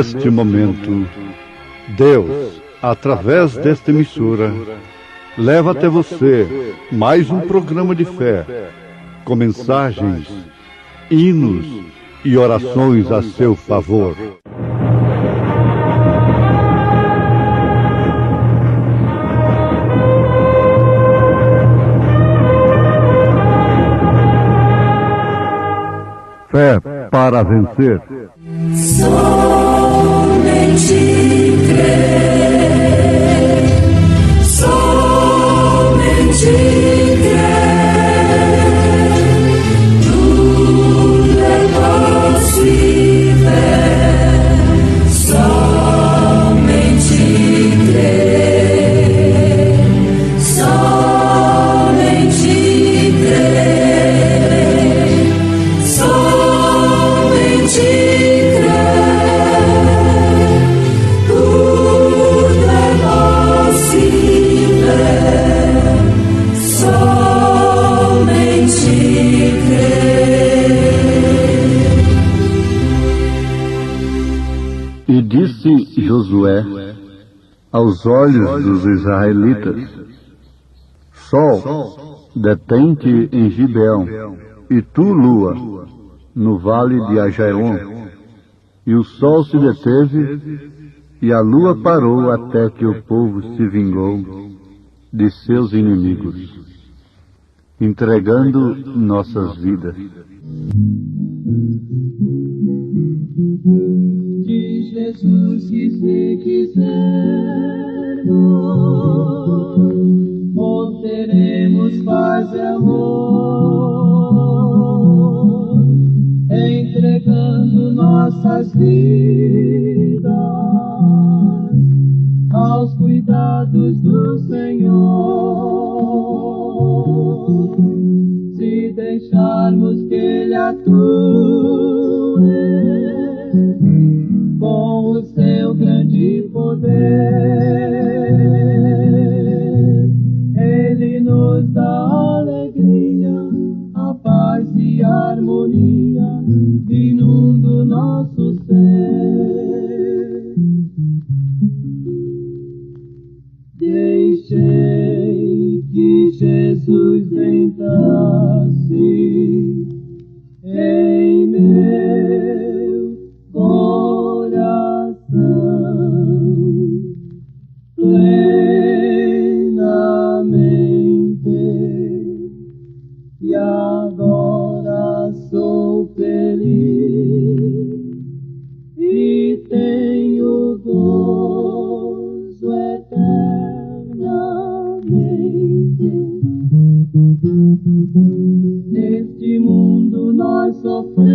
neste momento, Deus, através desta emissora, leva até você mais um programa de fé, com mensagens, hinos e orações a seu favor. Fé para vencer. Somente crer, somente crer, tudo é possível, somente crer, somente crer, somente E disse Josué aos olhos dos israelitas: Sol, detém-te em Gibeão, e tu, lua, no vale de Ajalon. E o sol se deteve, e a lua parou até que o povo se vingou de seus inimigos, entregando nossas vidas. De Jesus, que se quisermos, obteremos paz e amor, entregando nossas vidas aos cuidados do Senhor. Se deixarmos que Ele atue com o seu grande poder, Ele nos dá alegria, a paz e a harmonia, inunda nosso ser. Deixei que Jesus entrasse em meu coração plenamente, e agora sou feliz e tenho gozo eternamente. Neste mundo nós sofremos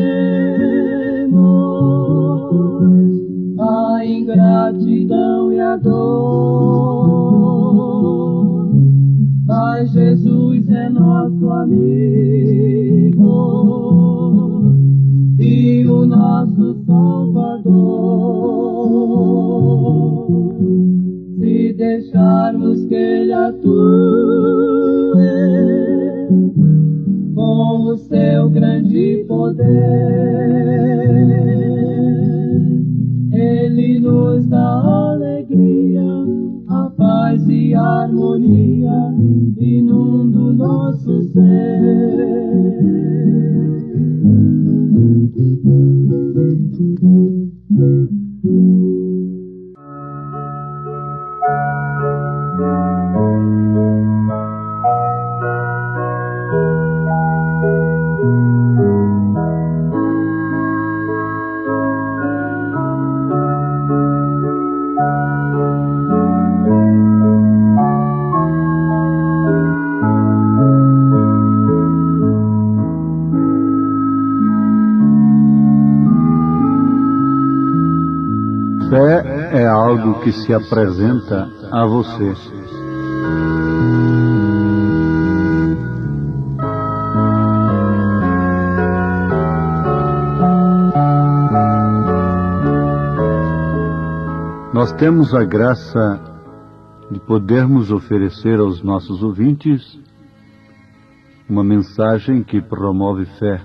a ingratidão e a dor, mas Jesus é nosso amigo e o nosso Salvador. Se deixarmos que Ele atue com o seu grande poder, Ele nos dá alegria, a paz e a harmonia, inunda o nosso ser. Fé é algo que se apresenta a você. Nós temos a graça de podermos oferecer aos nossos ouvintes uma mensagem que promove fé,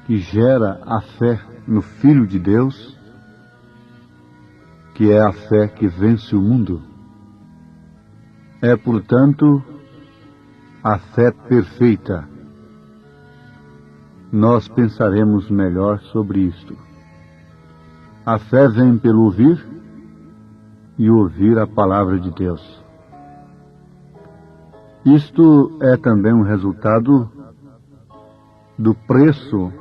que gera a fé no Filho de Deus que é a fé que vence o mundo. É, portanto, a fé perfeita. Nós pensaremos melhor sobre isto. A fé vem pelo ouvir e ouvir a palavra de Deus. Isto é também um resultado do preço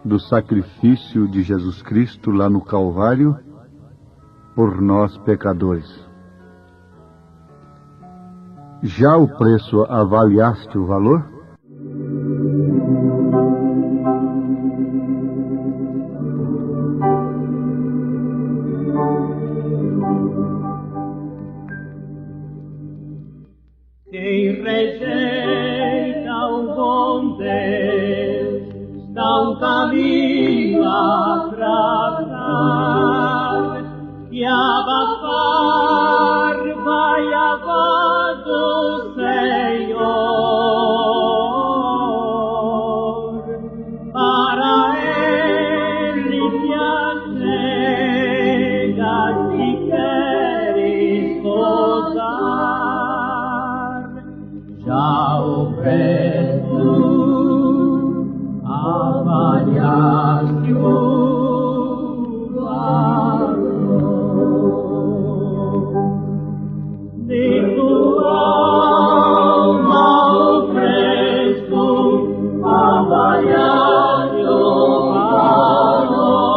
do sacrifício de Jesus Cristo lá no Calvário por nós pecadores. Já o preço, avaliaste o valor? Quem rejeita o bom Deus está um caminho a traçar e abafar vai a voz do Senhor. Para Ele te achega se queres gozar. Já o preço avaliaste o valor de tua alma, o preço avaliaste o valor,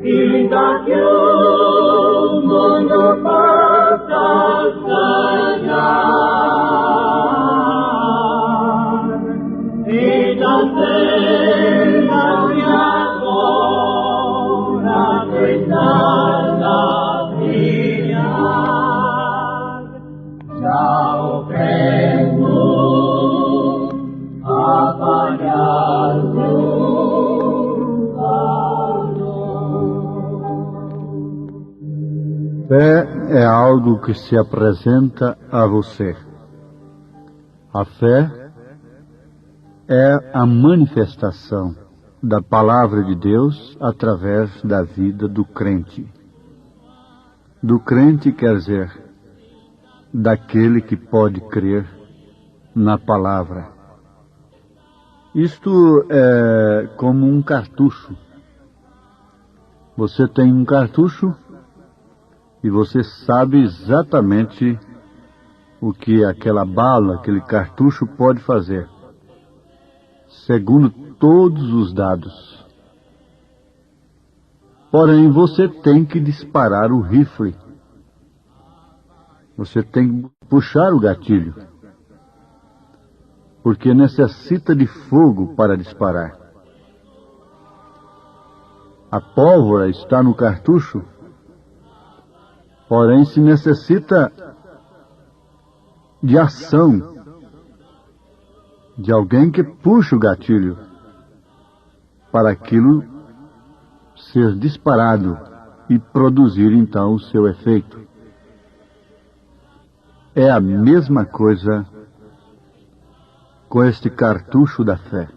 e daqui o mundo passa a ganhar. Fé é algo que se apresenta a você. A fé é a manifestação da palavra de Deus através da vida do crente. Do crente quer dizer daquele que pode crer na palavra. Isto é como um cartucho. Você tem um cartucho e você sabe exatamente o que aquela bala, aquele cartucho pode fazer, segundo todos os dados. Porém, você tem que disparar o rifle. Você tem que puxar o gatilho, porque necessita de fogo para disparar. A pólvora está no cartucho, porém se necessita de ação, de alguém que puxe o gatilho para aquilo ser disparado e produzir então o seu efeito. É a mesma coisa com este cartucho da fé.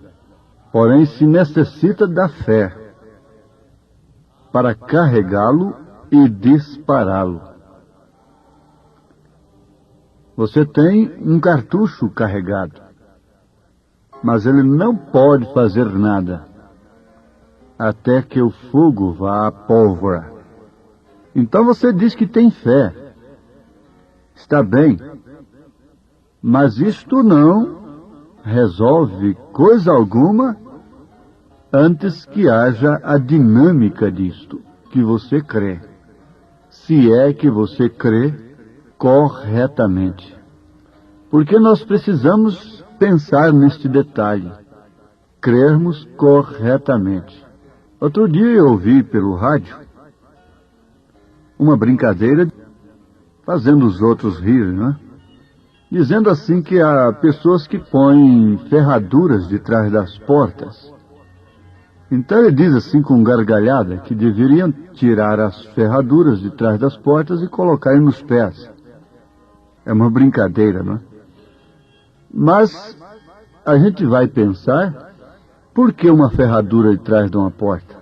Porém se necessita da fé para carregá-lo e dispará-lo. Você tem um cartucho carregado, mas ele não pode fazer nada até que o fogo vá à pólvora. Então você diz que tem fé. Está bem, mas isto não resolve coisa alguma antes que haja a dinâmica disto, que você crê. Se é que você crê corretamente. Porque nós precisamos pensar neste detalhe, crermos corretamente. Outro dia eu ouvi pelo rádio uma brincadeira, fazendo os outros rir, né? Dizendo assim que há pessoas que põem ferraduras de trás das portas. Então ele diz assim com gargalhada que deveriam tirar as ferraduras de trás das portas e colocarem nos pés. É uma brincadeira, não é? Mas a gente vai pensar, por que uma ferradura de trás de uma porta?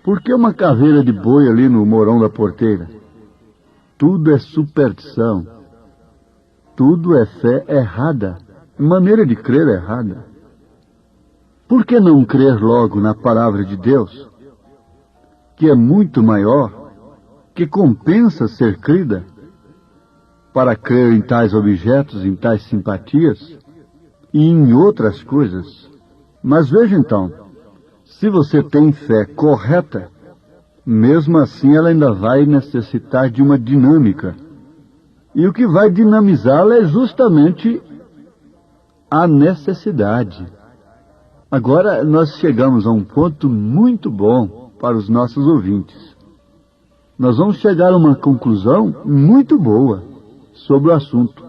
Por que uma caveira de boi ali no morão da porteira? Tudo é superstição. Tudo é fé errada, maneira de crer errada. Por que não crer logo na palavra de Deus, que é muito maior, que compensa ser crida, para crer em tais objetos, em tais simpatias e em outras coisas? Mas veja então, se você tem fé correta, mesmo assim ela ainda vai necessitar de uma dinâmica. E o que vai dinamizá-la é justamente a necessidade. Agora nós chegamos a um ponto muito bom para os nossos ouvintes. Nós vamos chegar a uma conclusão muito boa sobre o assunto.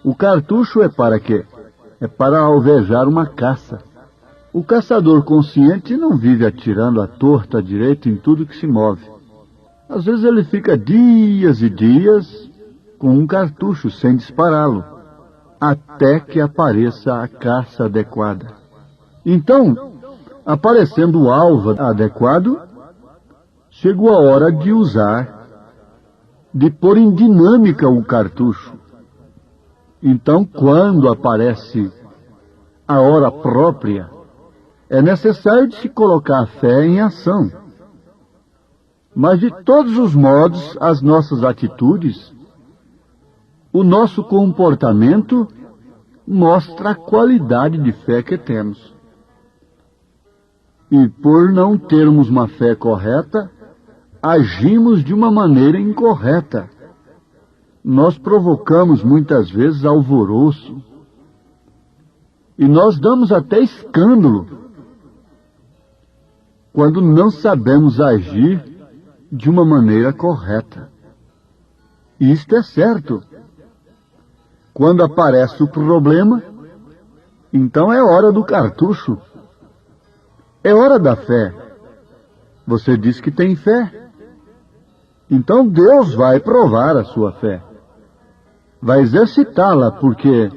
O cartucho é para quê? É para alvejar uma caça. O caçador consciente não vive atirando à torta, à direita, em tudo que se move. Às vezes ele fica dias e dias com um cartucho sem dispará-lo, até que apareça a caça adequada. Então, aparecendo o alvo adequado, chegou a hora de usar, de pôr em dinâmica o cartucho. Então, quando aparece a hora própria, é necessário de se colocar a fé em ação. Mas de todos os modos, as nossas atitudes, o nosso comportamento mostra a qualidade de fé que temos. E por não termos uma fé correta, agimos de uma maneira incorreta. Nós provocamos muitas vezes alvoroço. E nós damos até escândalo quando não sabemos agir de uma maneira correta. Isto é certo. Quando aparece o problema, então é hora do cartucho. É hora da fé. Você diz que tem fé. Então Deus vai provar a sua fé. Vai exercitá-la, porque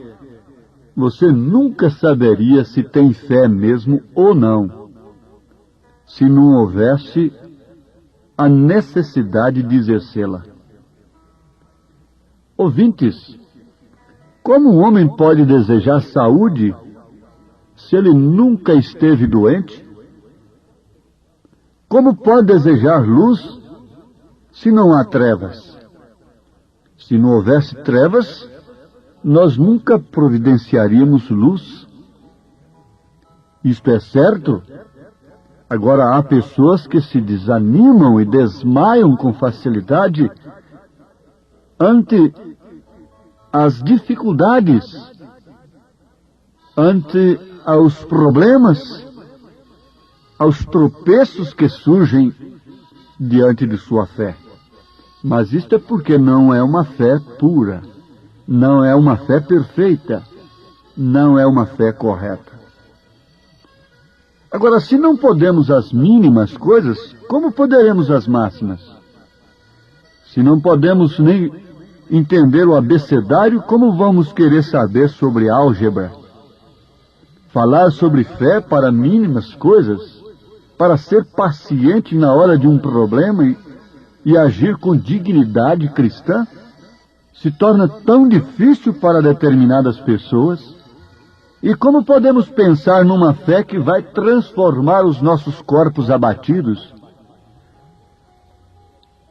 você nunca saberia se tem fé mesmo ou não, se não houvesse a necessidade de exercê-la. Ouvintes, como um homem pode desejar saúde se ele nunca esteve doente? Como pode desejar luz se não há trevas? Se não houvesse trevas, nós nunca providenciaríamos luz. Isto é certo? Agora, há pessoas que se desanimam e desmaiam com facilidade ante as dificuldades, ante aos problemas, aos tropeços que surgem diante de sua fé. Mas isto é porque não é uma fé pura, não é uma fé perfeita, não é uma fé correta. Agora, se não podemos as mínimas coisas, como poderemos as máximas? Se não podemos nem entender o abecedário, como vamos querer saber sobre álgebra? Falar sobre fé para mínimas coisas, para ser paciente na hora de um problema e agir com dignidade cristã, se torna tão difícil para determinadas pessoas. E como podemos pensar numa fé que vai transformar os nossos corpos abatidos,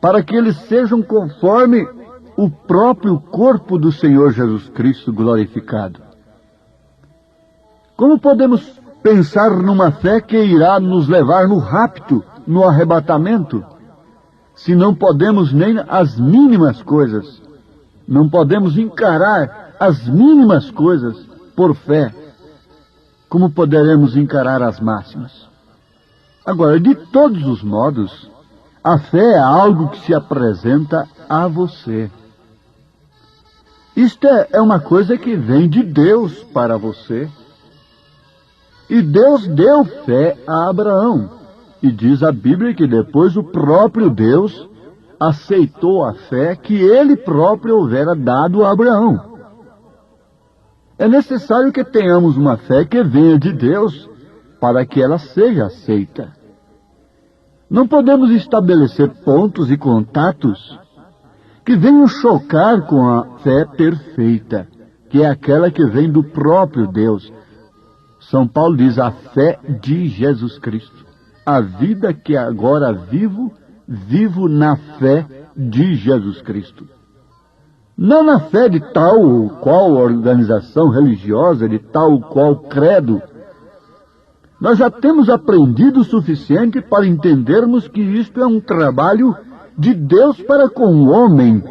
para que eles sejam conforme o próprio corpo do Senhor Jesus Cristo glorificado? Como podemos pensar numa fé que irá nos levar no rapto, no arrebatamento, se não podemos nem as mínimas coisas, não podemos encarar as mínimas coisas por fé? Como poderemos encarar as máximas? Agora, de todos os modos, a fé é algo que se apresenta a você. Isto é uma coisa que vem de Deus para você. E Deus deu fé a Abraão. E diz a Bíblia que depois o próprio Deus aceitou a fé que ele próprio houvera dado a Abraão. É necessário que tenhamos uma fé que venha de Deus para que ela seja aceita. Não podemos estabelecer pontos e contatos que venham chocar com a fé perfeita, que é aquela que vem do próprio Deus. São Paulo diz a fé de Jesus Cristo. A vida que agora vivo, vivo na fé de Jesus Cristo. Não na fé de tal ou qual organização religiosa, de tal ou qual credo. Nós já temos aprendido o suficiente para entendermos que isto é um trabalho de Deus para com o homem,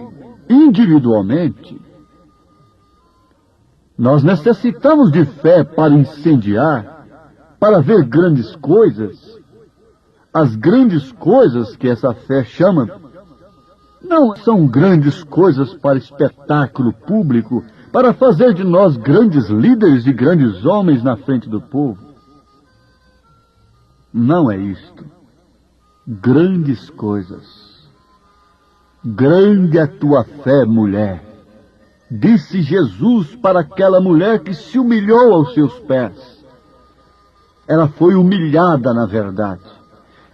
individualmente. Nós necessitamos de fé para incendiar, para ver grandes coisas. As grandes coisas que essa fé chama não são grandes coisas para espetáculo público, para fazer de nós grandes líderes e grandes homens na frente do povo. Não é isto. Grandes coisas. Grande é a tua fé, mulher, disse Jesus para aquela mulher que se humilhou aos seus pés. Ela foi humilhada, na verdade.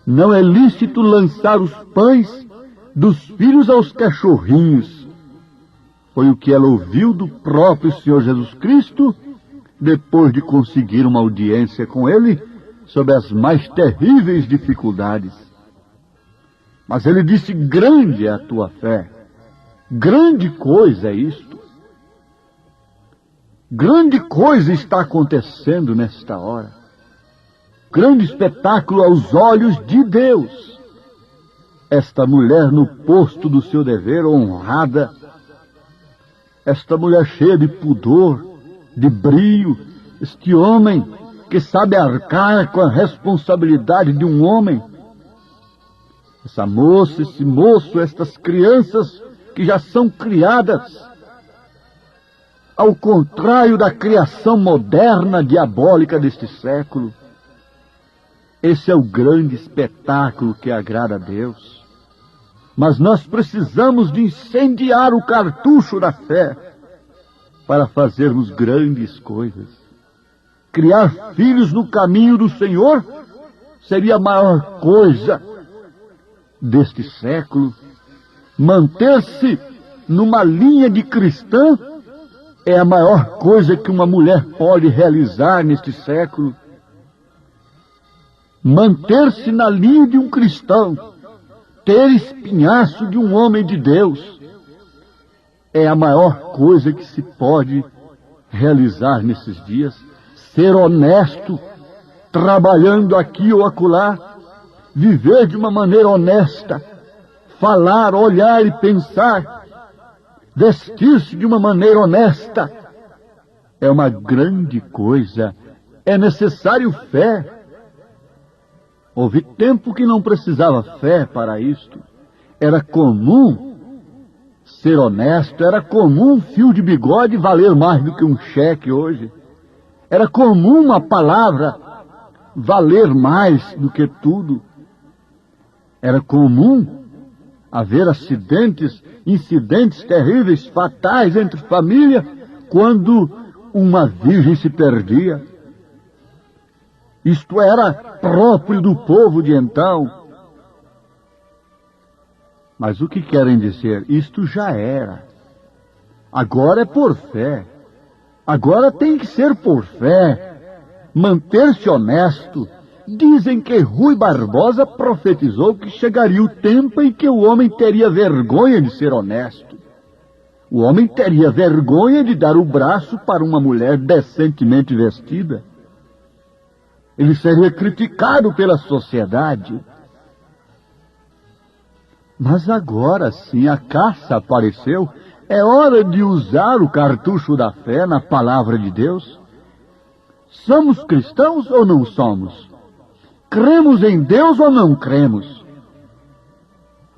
Não é lícito lançar os pães dos filhos aos cachorrinhos. Foi o que ela ouviu do próprio Senhor Jesus Cristo, depois de conseguir uma audiência com ele, sob as mais terríveis dificuldades. Mas ele disse, grande é a tua fé. Grande coisa é isto. Grande coisa está acontecendo nesta hora. Grande espetáculo aos olhos de Deus. Esta mulher no posto do seu dever, honrada. Esta mulher cheia de pudor, de brio. Este homem que sabe arcar com a responsabilidade de um homem. Essa moça, esse moço, estas crianças que já são criadas, ao contrário da criação moderna, diabólica deste século. Esse é o grande espetáculo que agrada a Deus. Mas nós precisamos de incendiar o cartucho da fé para fazermos grandes coisas. Criar filhos no caminho do Senhor seria a maior coisa deste século. Manter-se numa linha de cristã é a maior coisa que uma mulher pode realizar neste século. Manter-se na linha de um cristão, ter espinhaço de um homem de Deus, é a maior coisa que se pode realizar nesses dias. Ser honesto, trabalhando aqui ou acolá, viver de uma maneira honesta, falar, olhar e pensar, vestir-se de uma maneira honesta, é uma grande coisa. É necessário fé. Houve tempo que não precisava fé para isto. Era comum ser honesto, era comum um fio de bigode valer mais do que um cheque hoje. Era comum uma palavra valer mais do que tudo. Era comum haver acidentes, incidentes terríveis, fatais entre família, quando uma virgem se perdia. Isto era próprio do povo de então. Mas o que querem dizer? Isto já era. Agora é por fé. Agora tem que ser por fé. Manter-se honesto. Dizem que Rui Barbosa profetizou que chegaria o tempo em que o homem teria vergonha de ser honesto. O homem teria vergonha de dar o braço para uma mulher decentemente vestida. Ele seria criticado pela sociedade. Mas agora sim a caça apareceu. É hora de usar o cartucho da fé na palavra de Deus. Somos cristãos ou não somos? Cremos em Deus ou não cremos?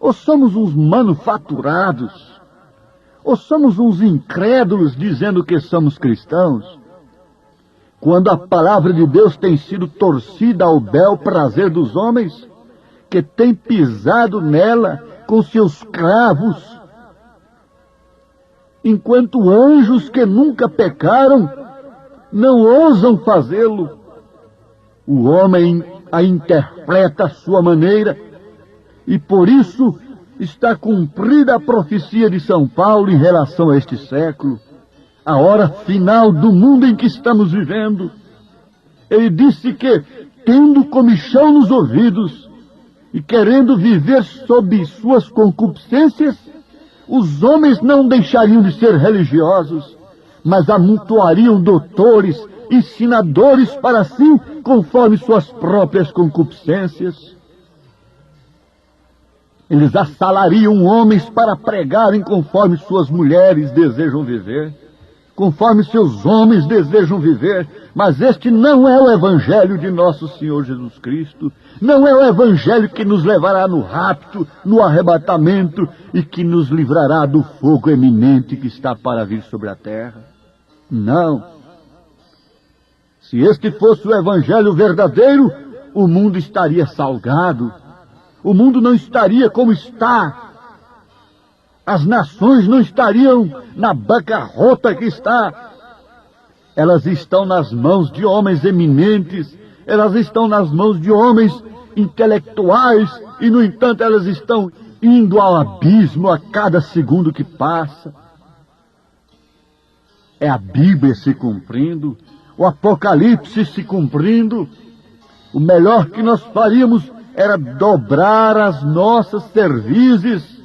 Ou somos uns manufaturados? Ou somos uns incrédulos dizendo que somos cristãos? Quando a palavra de Deus tem sido torcida ao bel prazer dos homens, que tem pisado nela com seus cravos, enquanto anjos que nunca pecaram não ousam fazê-lo. O homem a interpreta à sua maneira, E por isso está cumprida a profecia de São Paulo em relação a este século, a hora final do mundo em que estamos vivendo. Ele disse que, tendo comichão nos ouvidos e querendo viver sob suas concupiscências, os homens não deixariam de ser religiosos, mas amontoariam doutores, ensinadores para si, conforme suas próprias concupiscências. Eles assalariam homens para pregarem conforme suas mulheres desejam viver, conforme seus homens desejam viver, mas este não é o Evangelho de nosso Senhor Jesus Cristo, não é o Evangelho que nos levará no rapto, no arrebatamento e que nos livrará do fogo eminente que está para vir sobre a terra. Não. Se este fosse o Evangelho verdadeiro, o mundo estaria salgado, o mundo não estaria como está. As nações não estariam na bancarrota que está. Elas estão nas mãos de homens eminentes, elas estão nas mãos de homens intelectuais, e no entanto elas estão indo ao abismo a cada segundo que passa. É a Bíblia se cumprindo, o Apocalipse se cumprindo. O melhor que nós faríamos era dobrar as nossas cervizes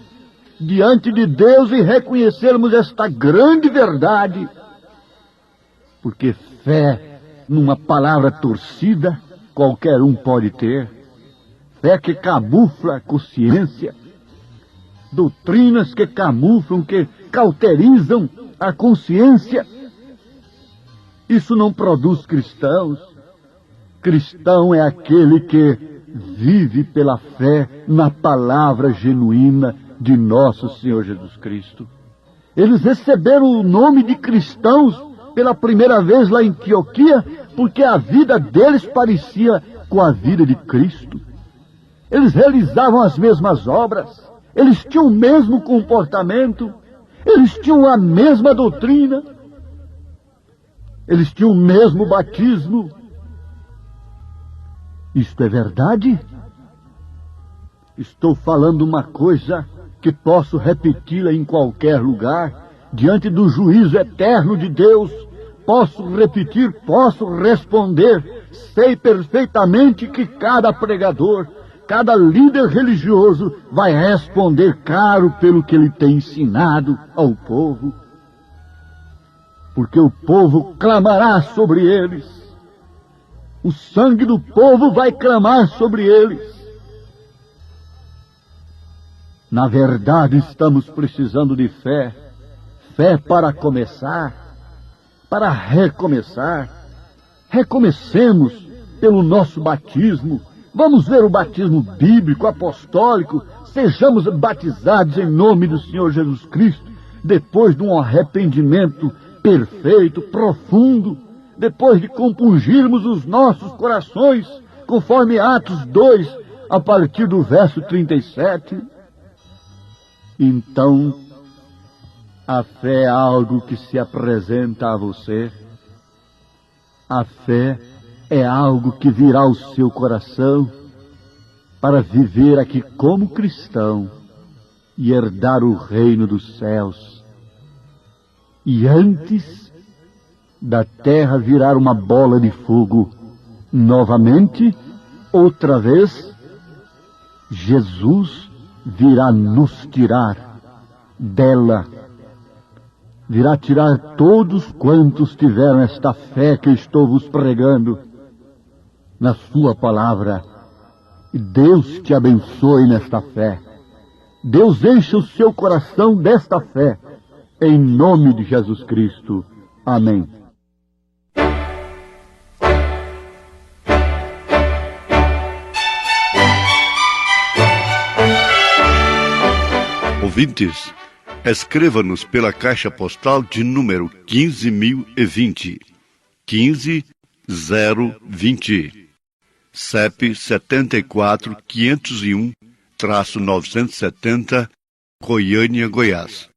diante de Deus e reconhecermos esta grande verdade. Porque fé numa palavra torcida, qualquer um pode ter. Fé que camufla a consciência. Doutrinas que camuflam, que cauterizam a consciência. Isso não produz cristãos. Cristão é aquele que vive pela fé na palavra genuína de nosso Senhor Jesus Cristo. Eles receberam o nome de cristãos pela primeira vez lá em Antioquia, porque a vida deles parecia com a vida de Cristo. Eles realizavam as mesmas obras, eles tinham o mesmo comportamento, eles tinham a mesma doutrina, eles tinham o mesmo batismo. Isto é verdade? Estou falando uma coisa que posso repeti-la em qualquer lugar, diante do juízo eterno de Deus. Posso repetir, posso responder. Sei perfeitamente que cada pregador, cada líder religioso vai responder caro pelo que ele tem ensinado ao povo. Porque o povo clamará sobre eles. O sangue do povo vai clamar sobre eles. Na verdade, estamos precisando de fé. Fé para começar, para recomeçar. Recomecemos pelo nosso batismo. Vamos ver o batismo bíblico, apostólico. Sejamos batizados em nome do Senhor Jesus Cristo, depois de um arrependimento perfeito, profundo, depois de compungirmos os nossos corações, conforme Atos 2, a partir do verso 37. Então, a fé é algo que se apresenta a você. A fé é algo que virá ao seu coração para viver aqui como cristão e herdar o reino dos céus. E antes da terra virar uma bola de fogo novamente, outra vez, Jesus virá nos tirar dela. Virá tirar todos quantos tiveram esta fé que estou vos pregando na sua palavra. E Deus te abençoe nesta fé. Deus enche o seu coração desta fé. Em nome de Jesus Cristo. Amém. Ouvintes, escreva-nos pela caixa postal de número 15.020, 15020, CEP 74.501-970, Goiânia, Goiás.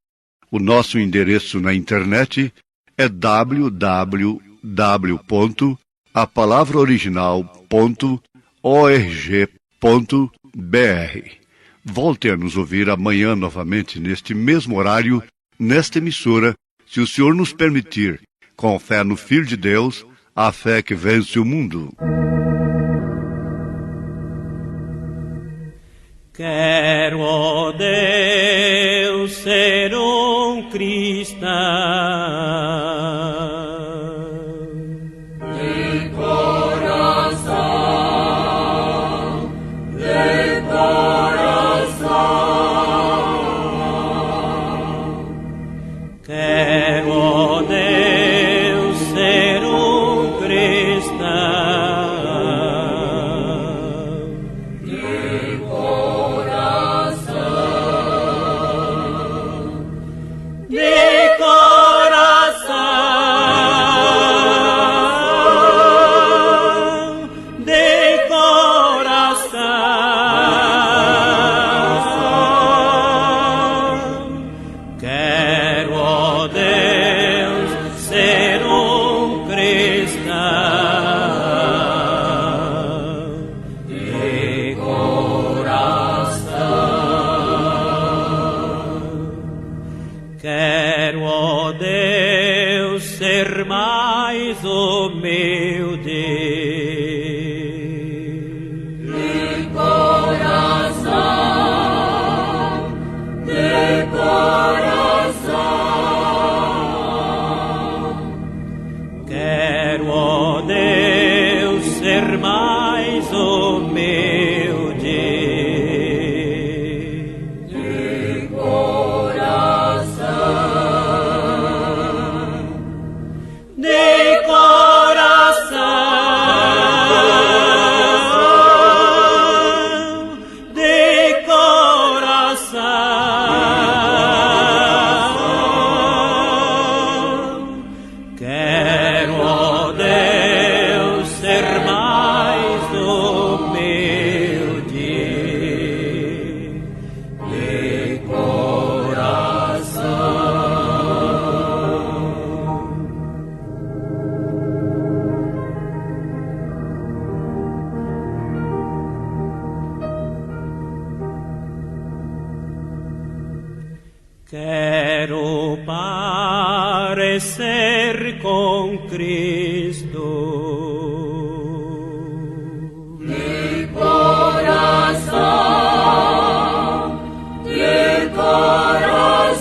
O nosso endereço na internet é www.apalavraoriginal.org.br. Volte a nos ouvir amanhã novamente, neste mesmo horário, nesta emissora, se o Senhor nos permitir, com fé no Filho de Deus, a fé que vence o mundo. Quero, ó Deus, ser cristão. De coração, de coração. Quero, ó Deus, ser cristão. Quero, ó Deus, ser mais humilde. De coração, de coração. Quero, ó Deus, ser mais humilde. Quero, ó Deus, ser mais humilde de coração. Quero parecer com Cristo. De coração, de coração.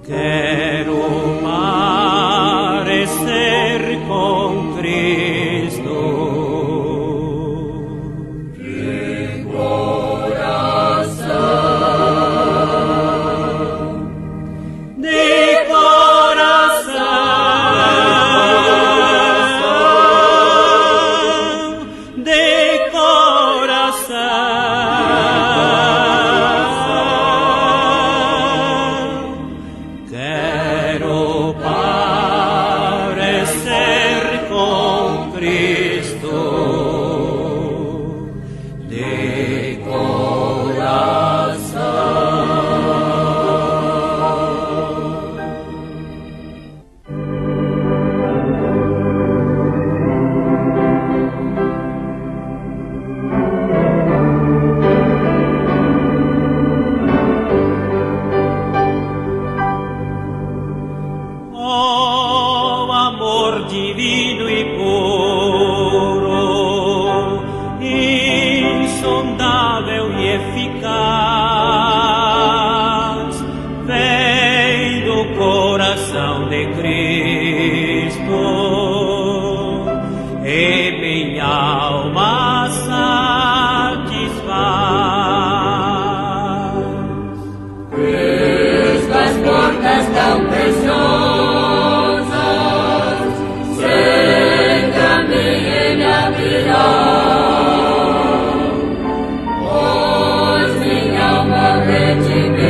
Quero parecer com Cristo. De coração. De coração, de coração. Quero parecer com Cristo. De coração. Oh, amor divino e puro, insondável e eficaz, vem do coração de Cristo e minha alma satisfaz. Cristo, as portas tão preciosas, sempre a mim Ele abrirá. Pois minha alma redimida,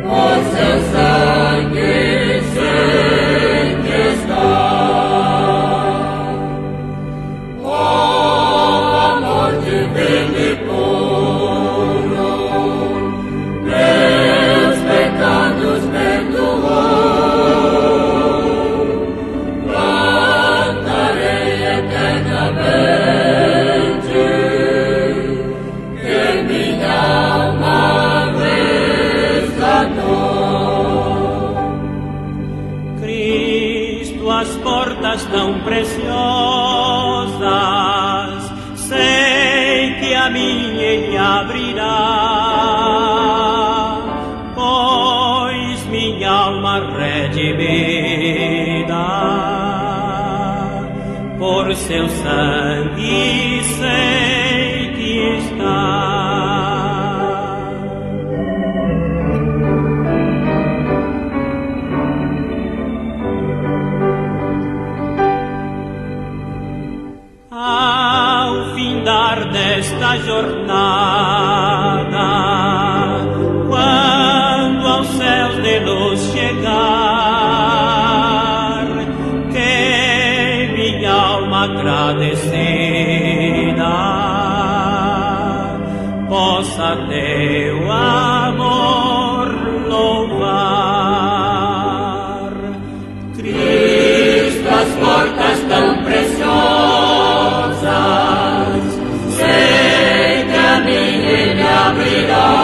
o seu sangue sempre está. Oh, amor divino e puro, meus pecados perdoou. Cantarei preciosas, sei que a mim ele abrirá, pois minha alma redimida por seu sangue sei que está. Desta jornada, quando aos céus de luz chegar, que minha alma agradecida possa teu amor louvar. Cristo, as portas tão preciosas, sei que a mim ele abrirá.